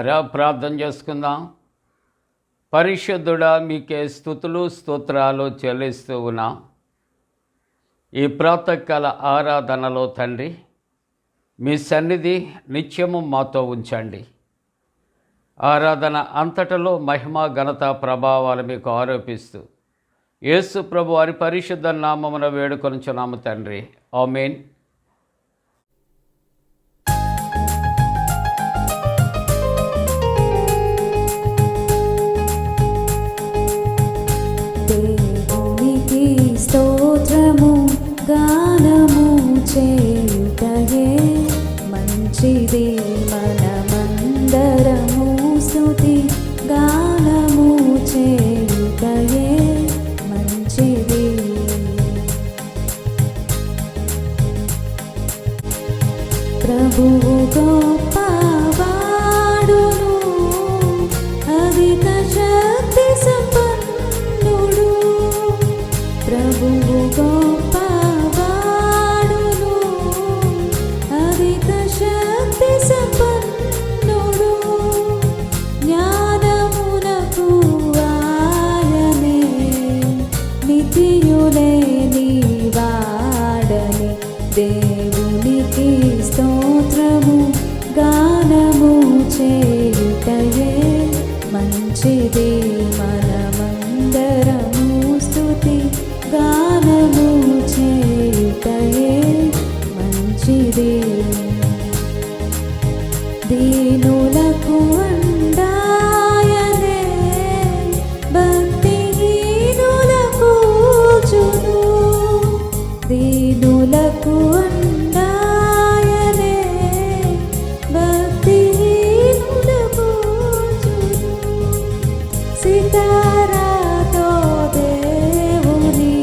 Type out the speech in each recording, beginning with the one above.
ప్రియులారా, ప్రార్థన చేసుకుందాం. పరిశుద్ధుడా, మీకే స్తుతులు స్తోత్రాలు చెల్లిస్తూ ఉన్నాం. ఈ ప్రాతకాల ఆరాధనలో తండ్రి, మీ సన్నిధి నిత్యము మాతో ఉంచండి. ఆరాధన అంతటలో మహిమ ఘనత ప్రభావాలు మీకు ఆరోపిస్తూ యేసు ప్రభు వారి పరిశుద్ధ నామమున వేడుకొనుచున్నాము తండ్రి. ఆమేన్. దేవునికి స్తోత్రము గానము చేయుటయే మంచిది, మనమందరము స్తుతి గానము చేయుటయే మంచిది. ప్రభువు గొప్పవాడును, అధిక శక్తి సంపన్నుడు. ప్రభువు గొప్పవాడును, అధిక శక్తి సంపన్నుడు. జ్ఞానమునకు ఆయనే, నిత్యులేని వాడని. దేవునికి స్తోత్రము గానము చేయుటయే మంచిది, మనమందరము స్తుతి గానము చేయుటయే మంచిది. దీనులకు అండాయనే, భక్తిహీనులకు చూను. దీనులకు అండాయనే, భక్తిహీనులకు చూను. సితారాతో దేవుని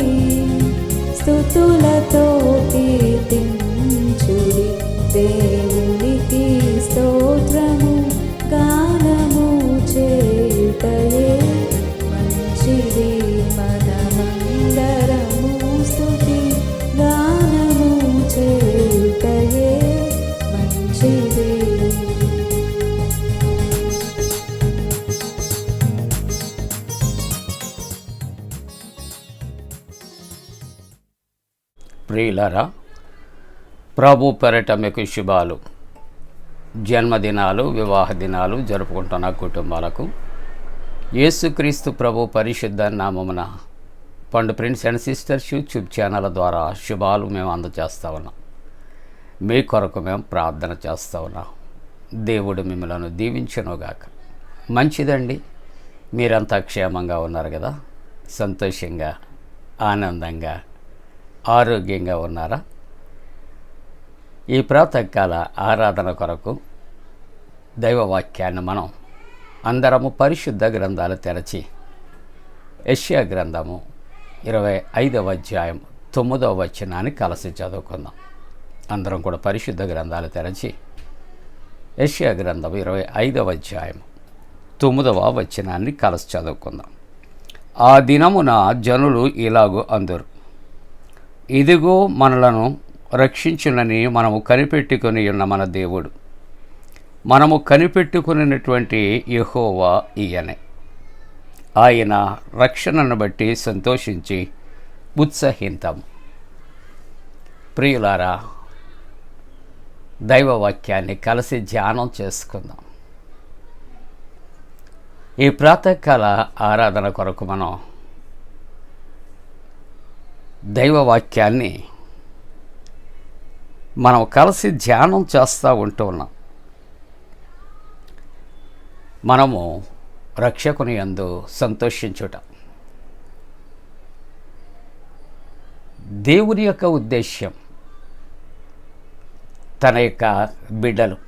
స్తుతులతో కీర్తించుడి. దేవునికి స్తోత్రము గానము చేయుటయే మంచిది, మనమందరము స్తుతి గానము చేయుటయే మంచిది. ప్రియులారా, ప్రభు పేరిట మీకు శుభాలు. జన్మదినాలు, వివాహ దినాలు జరుపుకుంటున్న కుటుంబాలకు యేసుక్రీస్తు ప్రభు పరిశుద్ధ నామమున పండు friends and sisters YouTube channel ద్వారా శుభాలు మేము అందజేస్తూ ఉన్నాం. మీ కొరకు మేము ప్రార్థన చేస్తూ ఉన్నాం. దేవుడు మిమ్మలను దీవించునుగాక. మంచిదండి, మీరంతా క్షేమంగా ఉన్నారు కదా? సంతోషంగా, ఆనందంగా, ఆరోగ్యంగా ఉన్నారా? ఈ ప్రాతకాల ఆరాధన కొరకు దైవవాక్యాన్ని మనం అందరము పరిశుద్ధ గ్రంథాలు తెరచి యెషయా గ్రంథము 25వ అధ్యాయం 9వ వచనాన్ని కలిసి చదువుకుందాం. అందరం కూడా పరిశుద్ధ గ్రంథాలు తెరచి యెషయా గ్రంథం 25వ అధ్యాయం 9వ వచనాన్ని కలిసి చదువుకుందాం. ఆ దినమున జనులు ఇలాగూ అందురు, ఇదిగో మనలను రక్షించునని మనము కనిపెట్టుకొని ఉన్న మన దేవుడు, మనము కనిపెట్టుకున్నటువంటి యెహోవా ఈయనే. ఆయన రక్షణను బట్టి సంతోషించి ఉత్సహింతాము. ప్రియులారా, దైవవాక్యాన్ని కలిసి ధ్యానం చేసుకుందాం. ఈ ప్రాతకాల ఆరాధన కొరకు మనం దైవవాక్యాన్ని మనం కలిసి ధ్యానం చేస్తూ ఉంటూ ఉన్నాం. మనము రక్షకుని యందు సంతోషించుట దేవుని యొక్క ఉద్దేశ్యం. తన యొక్క బిడ్డలు,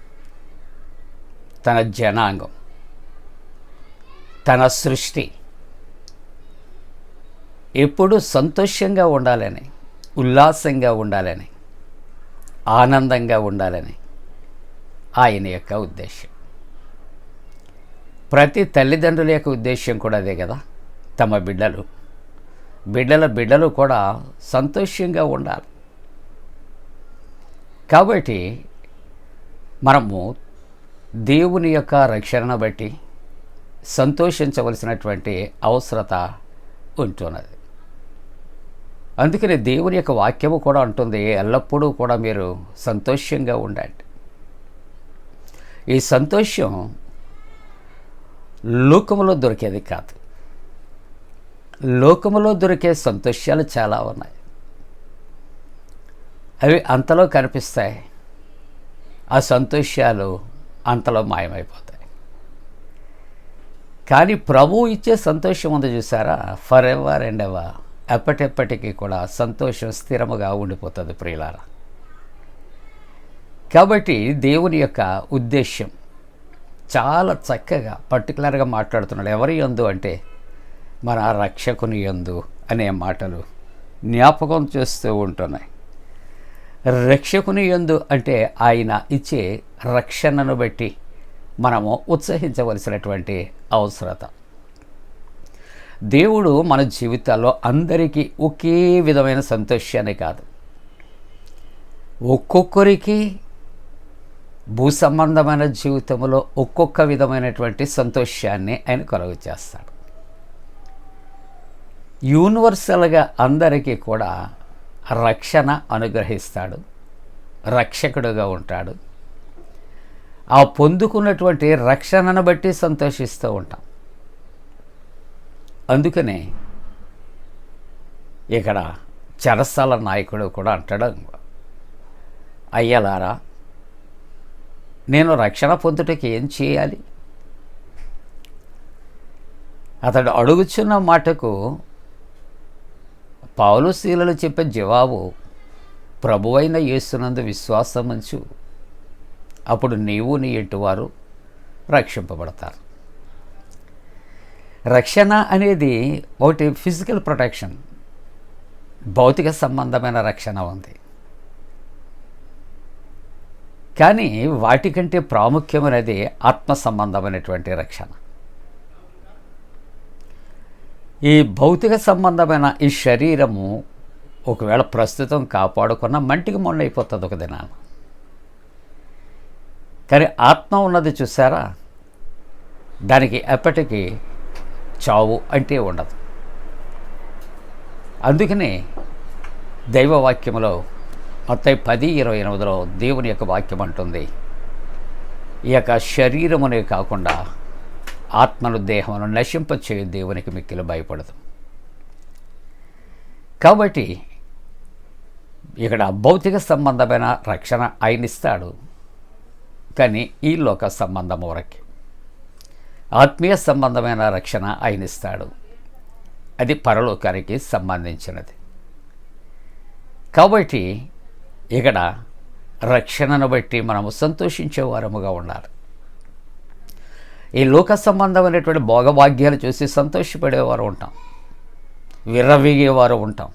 తన జనాంగం, తన సృష్టి ఎప్పుడూ సంతోషంగా ఉండాలని, ఉల్లాసంగా ఉండాలని, ఆనందంగా ఉండాలని ఆయన యొక్క ఉద్దేశం. ప్రతి తల్లిదండ్రుల యొక్క ఉద్దేశం కూడా అదే కదా. తమ బిడ్డలు కూడా సంతోషంగా ఉండాలి. కాబట్టి మనము దేవుని యొక్క రక్షణను బట్టి సంతోషించవలసినటువంటి అవసరత ఉంటున్నది. అందుకని దేవుని యొక్క వాక్యము కూడా అంటుంది, ఎల్లప్పుడూ కూడా మీరు సంతోషంగా ఉండండి. ఈ సంతోషం లోకములో దొరికేది కాదు. లోకములో దొరికే సంతోషాలు చాలా ఉన్నాయి, అవి అంతలో కనిపిస్తాయి. ఆ సంతోషాలు అంతలో మాయమైపోతాయి. కానీ ప్రభువు ఇచ్చే సంతోషం ఉంది చూసారా, ఫర్ ఎవర్ అండ్ ఎవర్, ఎప్పటికీ కూడా సంతోషం స్థిరముగా ఉండిపోతుంది ప్రియులారా. కాబట్టి దేవుని యొక్క ఉద్దేశ్యం చాలా చక్కగా పర్టికులర్గా మాట్లాడుతున్నాడు. ఎవరి యందు అంటే మన రక్షకుని యందు అనే మాటలు జ్ఞాపకం చేస్తూ ఉంటున్నాయి. రక్షకుని యందు అంటే ఆయన ఇచ్చే రక్షణను బట్టి మనము ఉత్సహించవలసినటువంటి అవసరత. దేవుడు మన జీవితాల్లో అందరికీ ఒకే విధమైన సంతోషాన్ని కాదు, ఒక్కొక్కరికి భూ సంబంధమైన జీవితంలో ఒక్కొక్క విధమైనటువంటి సంతోషాన్ని ఆయన కలుగు చేస్తాడు. యూనివర్సల్గా అందరికీ కూడా రక్షణ అనుగ్రహిస్తాడు, రక్షకుడుగా ఉంటాడు. ఆ పొందుకున్నటువంటి రక్షణను బట్టి సంతోషిస్తూ ఉంటాం. అందుకనే ఇక్కడ చెరసాల నాయకుడు కూడా అంటాడు, అయ్యలారా, నేను రక్షణ పొందుటకి ఏం చేయాలి? అతడు అడుగుచున్న మాటకు పౌలు శీలలు చెప్పే జవాబు, ప్రభువైన యేసునందు విశ్వాసం ఉంచు, అప్పుడు నీవు నీ ఇంటివారు రక్షింపబడతారు. రక్షణ అనేది ఒకటి ఫిజికల్ ప్రొటెక్షన్, భౌతిక సంబంధమైన రక్షణ ఉంది. కానీ వాటికంటే ప్రాముఖ్యమైనది ఆత్మ సంబంధమైనటువంటి రక్షణ. ఈ భౌతిక సంబంధమైన ఈ శరీరము ఒకవేళ ప్రస్తుతం కాపాడుకున్న మంటికి మొన్న అయిపోతుంది ఒక దినాన. కానీ ఆత్మ ఉన్నది చూసారా, దానికి ఎప్పటికీ చావు అంటే ఉండదు. అందుకనే దైవవాక్యములో మత్తయి 10:28 దేవుని యొక్క వాక్యం అంటుంది, ఈ యొక్క శరీరమునే కాకుండా ఆత్మను దేహమును నశింపచేయు దేవునికి మిక్కిలి భయపడదు. కాబట్టి ఇక్కడ భౌతిక సంబంధమైన రక్షణ ఆయన ఇస్తాడు, కానీ ఈ లోక సంబంధం వరకు. ఆత్మీయ సంబంధమైన రక్షణ ఆయన ఇస్తాడు, అది పరలోకానికి సంబంధించినది. కాబట్టి ఇక్కడ రక్షణను బట్టి మనము సంతోషించే వారముగా ఉండాలి. ఈ లోక సంబంధమైనటువంటి భోగభాగ్యాలు చూసి సంతోషపడేవారు ఉంటాం, విర్రవీగేవారు ఉంటాం,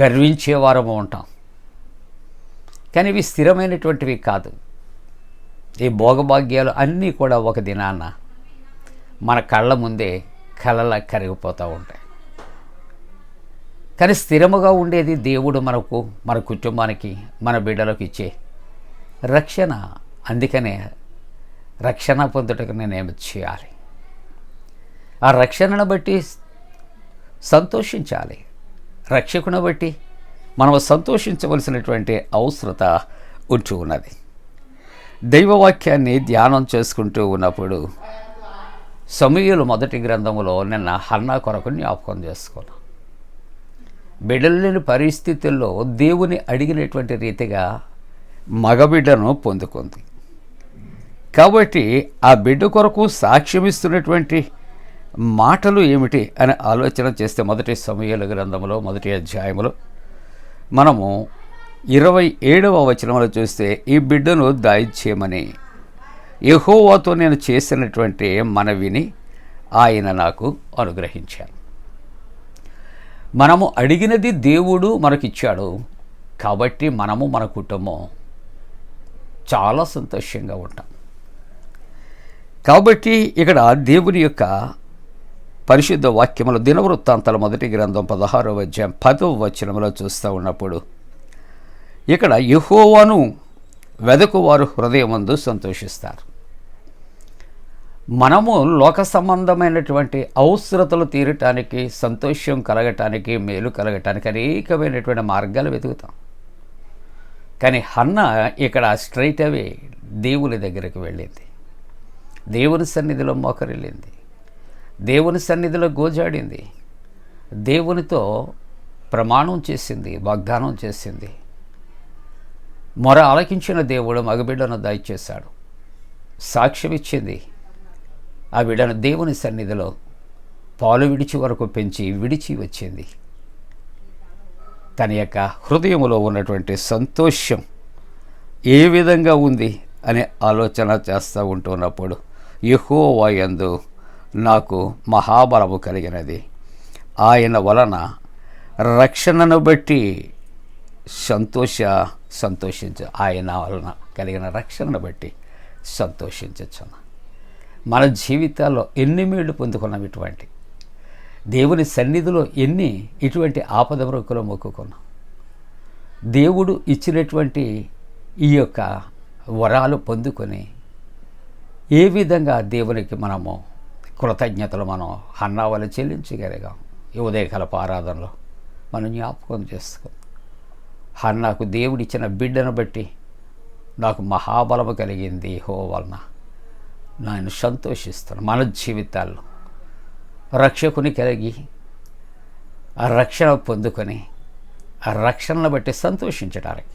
గర్వించేవారము ఉంటాం. కానీ ఇవి స్థిరమైనటువంటివి కాదు. ఈ భోగభాగ్యాలు అన్నీ కూడా ఒక దినాన మన కళ్ళ ముందే కలలా కరిగిపోతూ ఉంటాయి. కానీ స్థిరముగా ఉండేది దేవుడు మనకు, మన కుటుంబానికి, మన బిడ్డలకు ఇచ్చే రక్షణ. అందుకనే రక్షణ పొందుటకు నేనేమి చేయాలి? ఆ రక్షణను బట్టి సంతోషించాలి. రక్షకుని బట్టి మనం సంతోషించవలసినటువంటి అవసరత ఉంటూ ఉన్నది. దైవవాక్యాన్ని ధ్యానం చేసుకుంటూ ఉన్నప్పుడు సమూయేలు మొదటి గ్రంథములో నిన్న హన్నా కొరకు జ్ఞాపకం చేసుకున్నాం. బిడ్డలు లేని పరిస్థితుల్లో దేవుని అడిగినటువంటి రీతిగా మగబిడ్డను పొందుకుంది. కాబట్టి ఆ బిడ్డ కొరకు సాక్ష్యమిస్తున్నటువంటి మాటలు ఏమిటి అని ఆలోచన చేస్తే మొదటి సమూయేలు గ్రంథంలో మొదటి అధ్యాయంలో మనము 27వ వచనంలో చూస్తే, ఈ బిడ్డను దాయిచ్చేయమని యెహోవాతో నేను చేసినటువంటి మనవిని ఆయన నాకు అనుగ్రహించాను. మనము అడిగినది దేవుడు మనకిచ్చాడు. కాబట్టి మనము మన కుటుంబం చాలా సంతోషంగా ఉంటాం. కాబట్టి ఇక్కడ దేవుని యొక్క పరిశుద్ధ వాక్యములు దినవృత్తాంతాల మొదటి గ్రంథం 16వ అధ్యాయం 10వ వచనంలో చూస్తూ ఉన్నప్పుడు ఇక్కడ యెహోవాను వెదకువారు హృదయమందు సంతోషిస్తారు. మనము లోక సంబంధమైనటువంటి అవసరతలు తీరటానికి, సంతోషం కలగటానికి, మేలు కలగటానికి అనేకమైనటువంటి మార్గాలు వెతుకుతాం. కానీ హన్న ఇక్కడ స్ట్రైట్ అవే దేవుని దగ్గరికి వెళ్ళింది. దేవుని సన్నిధిలో మోకరిల్లింది. దేవుని సన్నిధిలో గోజాడింది. దేవునితో ప్రమాణం చేసింది, వాగ్దానం చేసింది. మొర ఆలకించిన దేవుడు మగబిడ్డను దయచేశాడు. సాక్ష్యం ఇచ్చింది. ఆ బిడ్డను దేవుని సన్నిధిలో పాలు విడిచి వరకు పెంచి విడిచి వచ్చింది. తన యొక్క హృదయంలో ఉన్నటువంటి సంతోషం ఏ విధంగా ఉంది అనే ఆలోచన చేస్తూ ఉంటున్నప్పుడు యెహోవా యందు నాకు మహాబలము కలిగినది, ఆయన వలన రక్షణను బట్టి సంతోషించు. ఆయన వలన కలిగిన రక్షణను బట్టి సంతోషించచ్చును. మన జీవితాల్లో ఎన్ని మేళ్ళు పొందుకున్నాం, ఇటువంటి దేవుని సన్నిధిలో ఎన్ని ఇటువంటి ఆపద మొక్కులు మొక్కుకున్నాం. దేవుడు ఇచ్చినటువంటి ఈ యొక్క వరాలు పొందుకొని ఏ విధంగా దేవునికి మనము కృతజ్ఞతలు మనం హన్నావలు చెల్లించగలిగాం. ఈ ఉదయకాలపు ఆరాధనలో మనం జ్ఞాపకం చేసుకుందాం. హన్నాకు దేవుడిచ్చిన బిడ్డను బట్టి నాకు మహాబలము కలిగింది యెహోవా వలన, నేను సంతోషిస్తాను. మన జీవితాల్లో రక్షకుని కలిగి ఆ రక్షణ పొందుకొని ఆ రక్షణను బట్టి సంతోషించడానికి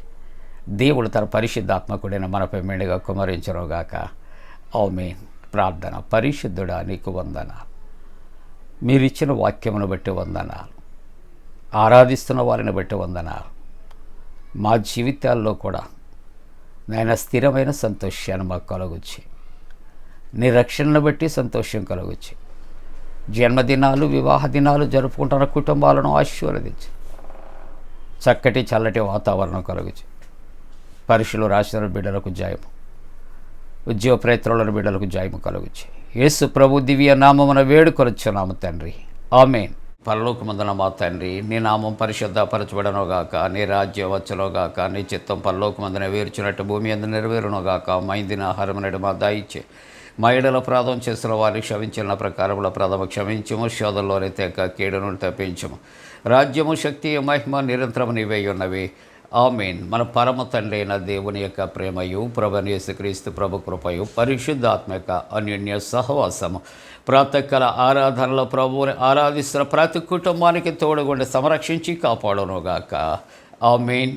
దేవుడు తన పరిశుద్ధాత్మకుడైన మనపై మెండుగా కుమరించరుగాక. ఆమేన్. ప్రార్థన. పరిశుద్ధుడా, నీకు వందనాలు. మీరిచ్చిన వాక్యమును బట్టి వందనాలు. ఆరాధిస్తున్న వారిని బట్టి వందనాలు. మా జీవితాల్లో కూడా నాయన స్థిరమైన సంతోషాన్ని మాకు కలుగుచ్చి, నీ రక్షణను బట్టి సంతోషం కలుగుచ్చి, జన్మదినాలు, వివాహ దినాలు జరుపుకుంటున్న కుటుంబాలను ఆశీర్వదించి, చక్కటి చల్లటి వాతావరణం కలుగుచి, పరీక్షలు రాసిన బిడ్డలకు జయము, ఉద్యోగ ప్రయత్నాలను బిడ్డలకు జయము కలుగుచి, యేసు ప్రభు దివ్య నామమున వేడుకొనుచున్నాము తండ్రి. ఆమేన్. పరలోకమందున మా తండ్రి, నీ నామం పరిశుద్ధపరచబడనుగాక, నీ రాజ్యం వచ్చునుగాక, నీ చిత్తం పరలోకమందున వేర్చినట్టు భూమి అందు నెరవేరునుగాక. మా ఇందిన ఆహారం నేడు మా దయచే, మా ఏడల అపరాధం చేసిన వారిని క్షమించిన ప్రకారముల అపరాధము క్షమించము, శోధంలోని తెక్క కీడును తప్పించము. రాజ్యము, శక్తి, మహిమ నిరంతరము నీవే ఉన్నవి. ఆమేన్. మన పరమ తండ్రి అయిన దేవుని యొక్క ప్రేమయు, ప్రభువైన యేసుక్రీస్తు ప్రభు కృపయు, పరిశుద్ధాత్మ యొక్క అన్యోన్య సహవాసము ప్రాతకాల ఆరాధనలో ప్రభువుని ఆరాధిస్తున్న ప్రతి కుటుంబానికి తోడుగుండి సంరక్షించి కాపాడునుగాక. ఆమేన్.